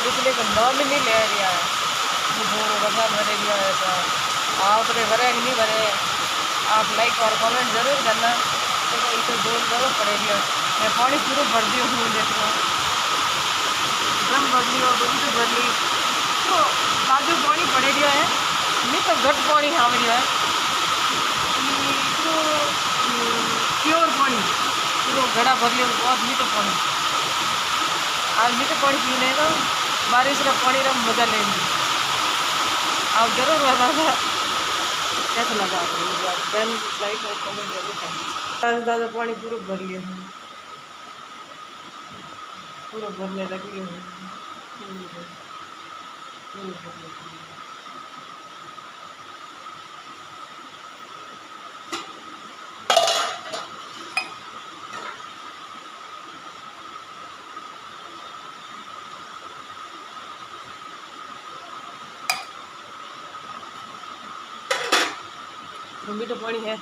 तो इसलिए कि नाम ही नहीं ले रहा है। रसा भरे दिया है तो आपने भरे कि नहीं भरे, आप लाइक और कमेंट जरूर करना। तो इसे जोर जरूर पड़ेगी। मैं पानी पूरा भर दी हूँ, देख लो ड्रम भर ली और दूध भर ली। तो बाजू पानी पड़े दिया है, नहीं तो घट पानी हाँ दिया है तो प्योर पानी पूरा घड़ा भर लिया। बहुत मीठो पानी, आज मीठो पानी पीने का बारिश का पानी का मजा लेंगे। आप जरूर बताना कैसा लगा आपको। देन लाइक और कमेंट जरूर करना। दादा पानी पूरा भर लिया है, पूरा भरने लगी है। मीठो पानी है।